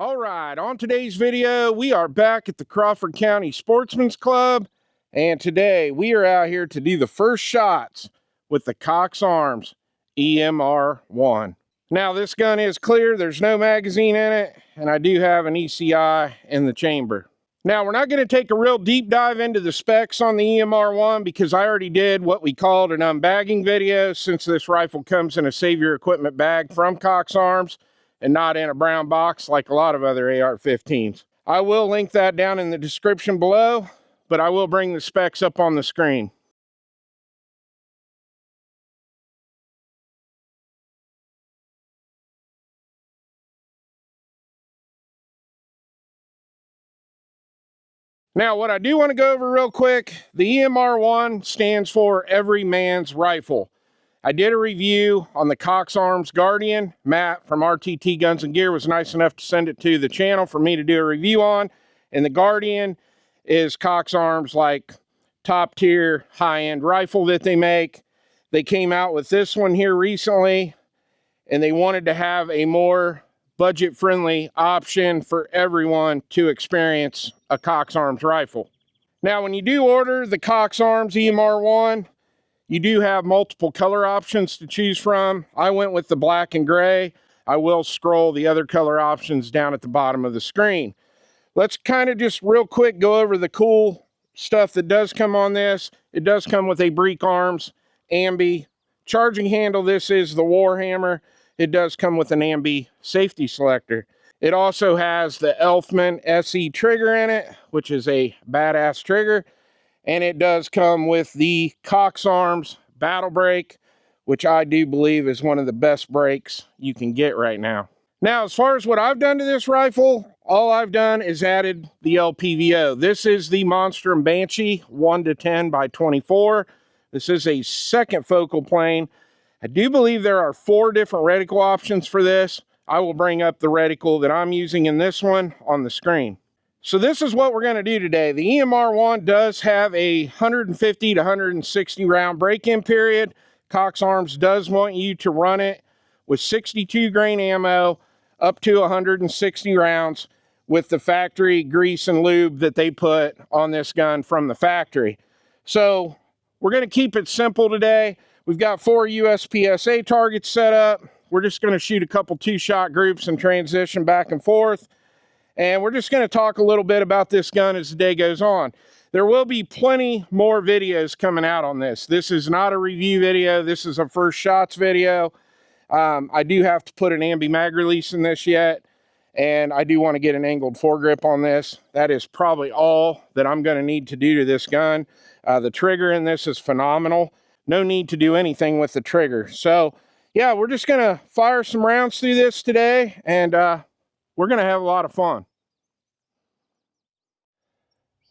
All right, on today's video, we are back at the Crawford County Sportsman's Club, and today we are out here to do the first shots with the Cox Arms Emr-1. Now, this gun is clear, there's no magazine in it, and I do have an ECI in the chamber. Now, we're not going to take a real deep dive into the specs on the Emr-1 because I already did what we called an unbagging video, since this rifle comes in a Save Your Equipment bag from Cox Arms and not in a brown box like a lot of other AR-15s. I will link that down in the description below, but I will bring the specs up on the screen. Now, what I do want to go over real quick, the Emr-1 stands for Every Man's Rifle. I did a review on the Cox Arms Guardian. Matt from RTT Guns and Gear was nice enough to send it to the channel for me to do a review on. And the Guardian is Cox Arms, like, top tier, high-end rifle that they make. They came out with this one here recently, and they wanted to have a more budget-friendly option for everyone to experience a Cox Arms rifle. Now, when you do order the Cox Arms Emr-1, you do have multiple color options to choose from. I went with the black and gray. I will scroll the other color options down at the bottom of the screen. Let's kind of just real quick go over the cool stuff that does come on this. It does come with a Breek Arms ambi charging handle. This is the Warhammer. It does come with an ambi safety selector. It also has the Elfman SE trigger in it, which is a badass trigger. And it does come with the Cox Arms Battle Brake, which I do believe is one of the best brakes you can get right now. Now, as far as what I've done to this rifle, all I've done is added the LPVO. This is the Monster & Banshee 1-10 by 24. This is a second focal plane. I do believe there are 4 different reticle options for this. I will bring up the reticle that I'm using in this one on the screen. So this is what we're going to do today. The Emr-1 does have a 150 to 160 round break-in period. Cox Arms does want you to run it with 62 grain ammo up to 160 rounds with the factory grease and lube that they put on this gun from the factory. So we're going to keep it simple today. We've got 4 USPSA targets set up. We're just going to shoot a couple 2-shot groups and transition back and forth. And we're just going to talk a little bit about this gun as the day goes on. There will be plenty more videos coming out on this. This is not a review video. This is a first shots video. I do have to put an ambi mag release in this yet. And I do want to get an angled foregrip on this. That is probably all that I'm going to need to do to this gun. The trigger in this is phenomenal. No need to do anything with the trigger. So, yeah, we're just going to fire some rounds through this today. And we're going to have a lot of fun.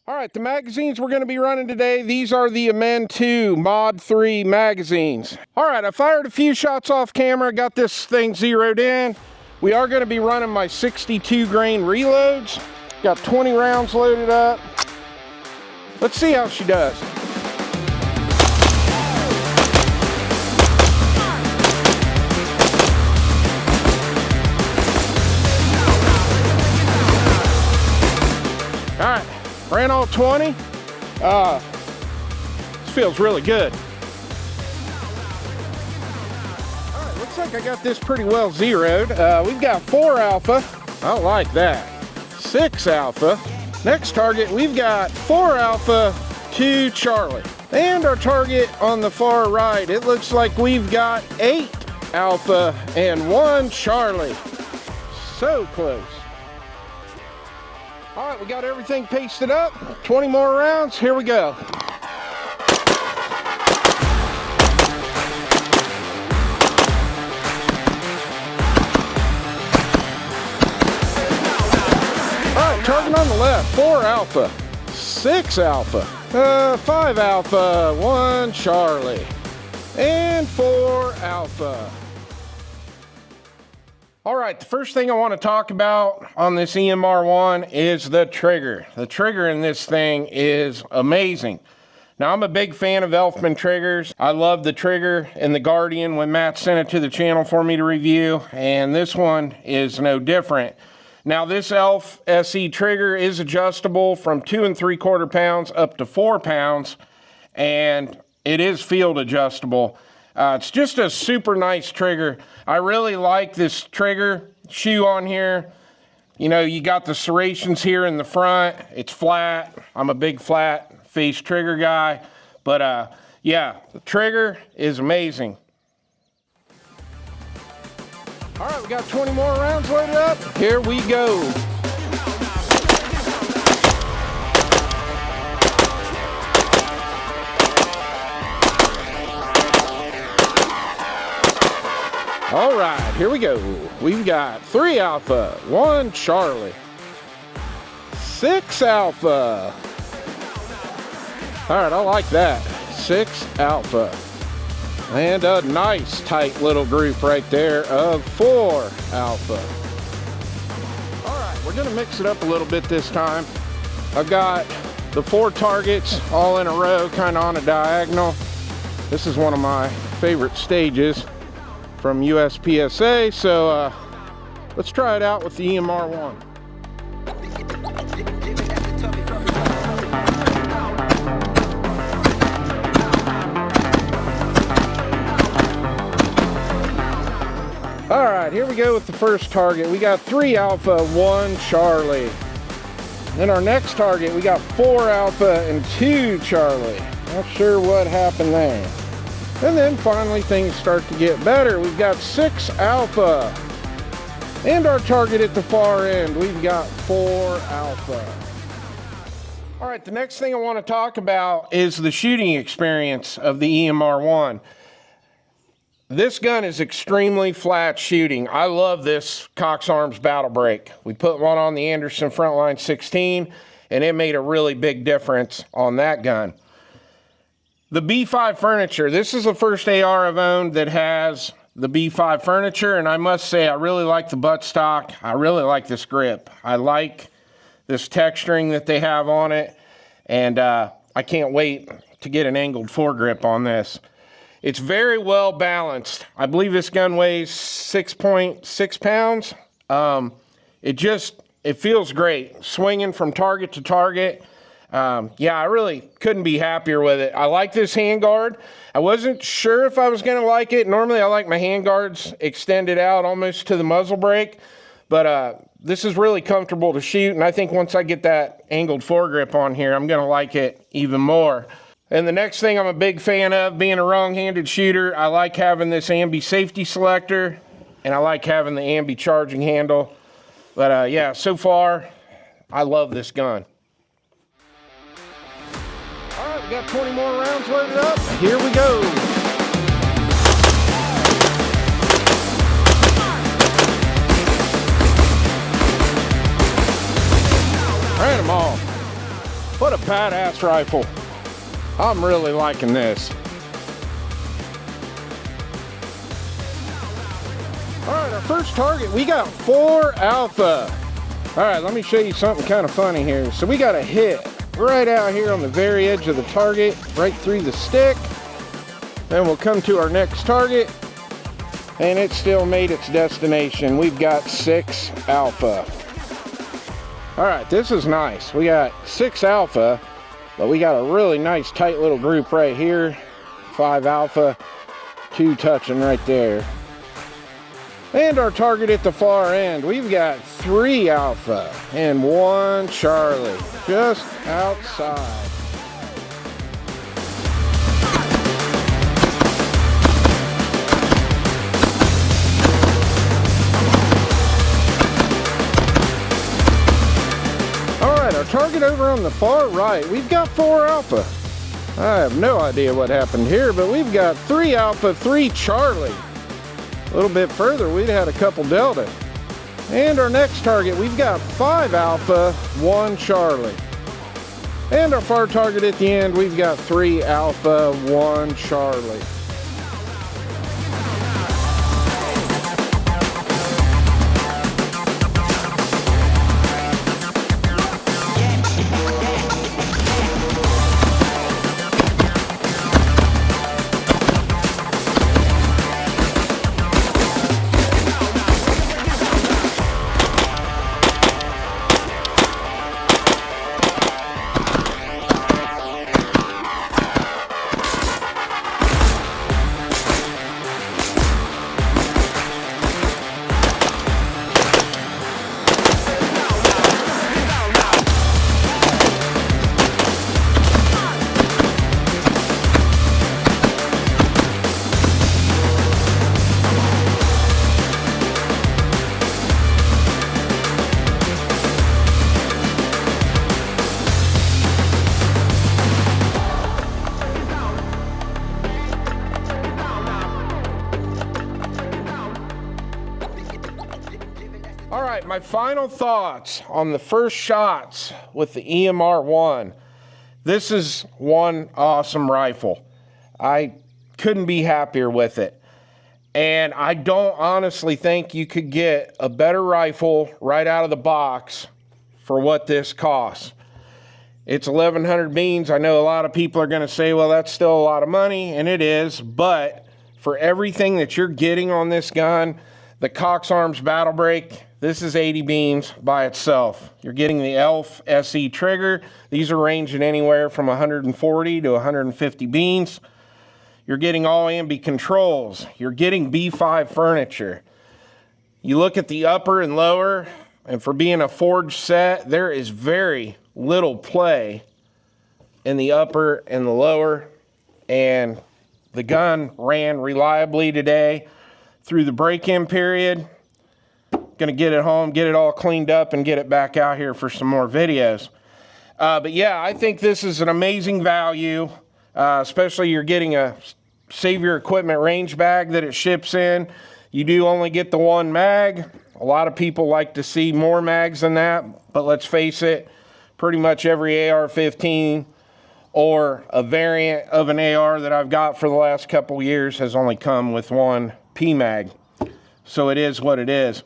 All right, the magazines we're going to be running today, these are the Amend 2 Mod 3 magazines. All right, I fired a few shots off camera, got this thing zeroed in. We are going to be running my 62 grain reloads. Got 20 rounds loaded up. Let's see how she does. All right, ran all 20. This feels really good. All right, looks like I got this pretty well zeroed. We've got 4 alpha. I like that. 6 alpha. Next target, we've got 4 alpha, 2 Charlie. And our target on the far right, it looks like we've got 8 alpha and 1 Charlie. So close. All right, we got everything pasted up. 20 more rounds. Here we go. All right, target on the left. 4 alpha, 6 alpha, 5 alpha, 1 Charlie, and 4 alpha. All right, the first thing I want to talk about on this Emr-1 is the trigger. The trigger in this thing is amazing. Now, I'm a big fan of Elfman triggers. I love the trigger in the Guardian when Matt sent it to the channel for me to review, and this one is no different. Now this ELF SE trigger is adjustable from 2 3/4 pounds up to 4 pounds, and it is field adjustable. It's just a super nice trigger. I really like this trigger shoe on here. You know, you got the serrations here in the front. It's flat. I'm a big flat face trigger guy. But yeah, the trigger is amazing. All right, we got 20 more rounds loaded up. Here we go. All right, here we go. We've got 3 alpha, 1 Charlie, 6 alpha. All right, I like that. 6 alpha. And a nice tight little group right there of 4 alpha. All right, we're gonna mix it up a little bit this time. I've got the 4 targets all in a row, kind of on a diagonal. This is one of my favorite stages from USPSA, so let's try it out with the Emr-1. All right, here we go with the first target. We got 3 alpha, 1 Charlie. Then our next target, we got 4 alpha and 2 Charlie. Not sure what happened there. And then finally things start to get better. We've got 6 alpha. And our target at the far end, we've got 4 alpha. All right, the next thing I want to talk about is the shooting experience of the Emr-1. This gun is extremely flat shooting. I love this Cox Arms Battle Break. We put one on the Anderson Frontline 16, and it made a really big difference on that gun. The B5 furniture. This is the first AR I've owned that has the B5 furniture, and I must say I really like the buttstock. I really like this grip. I like this texturing that they have on it, and I can't wait to get an angled foregrip on this. It's very well balanced. I believe this gun weighs 6.6 pounds. It feels great. Swinging from target to target. Yeah, I really couldn't be happier with it. I like this handguard. I wasn't sure if I was gonna like it. Normally I like my handguards extended out almost to the muzzle brake, but this is really comfortable to shoot, and I think once I get that angled foregrip on here, I'm gonna like it even more. And the next thing I'm a big fan of, being a wrong-handed shooter, I like having this ambi safety selector, and I like having the ambi charging handle. But yeah, so far, I love this gun. All right, we got 20 more rounds loaded up. Here we go. Ran them all. What a badass rifle. I'm really liking this. All right, our first target, we got 4 alpha. All right, let me show you something kind of funny here. So we got a hit right out here on the very edge of the target, right through the stick. Then we'll come to our next target, and it still made its destination. We've got 6 alpha. All right, this is nice. We got 6 alpha. But we got a really nice tight little group right here. 5 alpha, 2 touching right there. And our target at the far end, we've got 3 alpha and 1 Charlie, just outside. Our target over on the far right, we've got 4 alpha. I have no idea what happened here, but we've got 3 alpha, 3 Charlie. A little bit further, we'd had a couple delta. And our next target, we've got 5 alpha, 1 Charlie. And our far target at the end, we've got 3 alpha, 1 Charlie. All right, my final thoughts on the first shots with the Emr-1. This is one awesome rifle. I couldn't be happier with it. And I don't honestly think you could get a better rifle right out of the box for what this costs. It's 1,100 beans. I know a lot of people are going to say, well, that's still a lot of money, and it is, but for everything that you're getting on this gun, the Cox Arms Battle Break, this is 80 beans by itself. You're getting the ELF SE trigger. These are ranging anywhere from 140 to 150 beans. You're getting all ambi controls. You're getting B5 furniture. You look at the upper and lower, and for being a forged set, there is very little play in the upper and the lower, and the gun ran reliably today through the break-in period. Gonna get it home, get it all cleaned up, and get it back out here for some more videos. But yeah, I think this is an amazing value, especially you're getting a Save Your Equipment range bag that it ships in. You do only get the one mag. A lot of people like to see more mags than that, but let's face it, pretty much every AR-15 or a variant of an AR that I've got for the last couple years has only come with one P-mag. So it is what it is.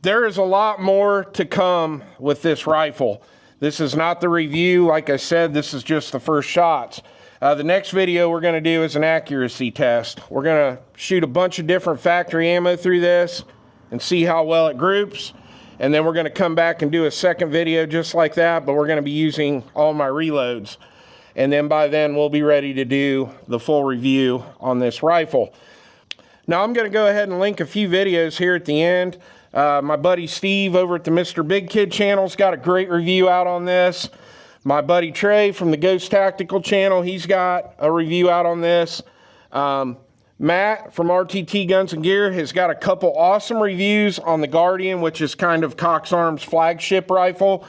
There is a lot more to come with this rifle. This is not the review. Like I said, this is just the first shots. The next video we're going to do is an accuracy test. We're going to shoot a bunch of different factory ammo through this and see how well it groups. And then we're going to come back and do a second video just like that, but we're going to be using all my reloads. And then by then we'll be ready to do the full review on this rifle. Now I'm going to go ahead and link a few videos here at the end. My buddy Steve over at the Mr. Big Kid channel's got a great review out on this. My buddy Trey from the Ghost Tactical channel, he's got a review out on this. Matt from RTT Guns and Gear has got a couple awesome reviews on the Guardian, which is kind of Cox Arms' flagship rifle.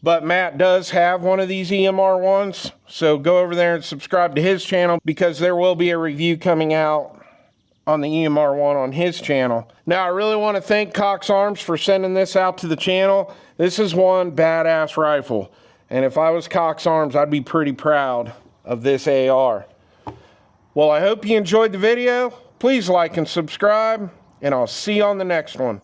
But Matt does have one of these Emr-1s, so go over there and subscribe to his channel because there will be a review coming out on the Emr-1 on his channel. Now, I really want to thank Cox Arms for sending this out to the channel. This is one badass rifle, and if I was Cox Arms, I'd be pretty proud of this AR. Well, I hope you enjoyed the video. Please like and subscribe, and I'll see you on the next one.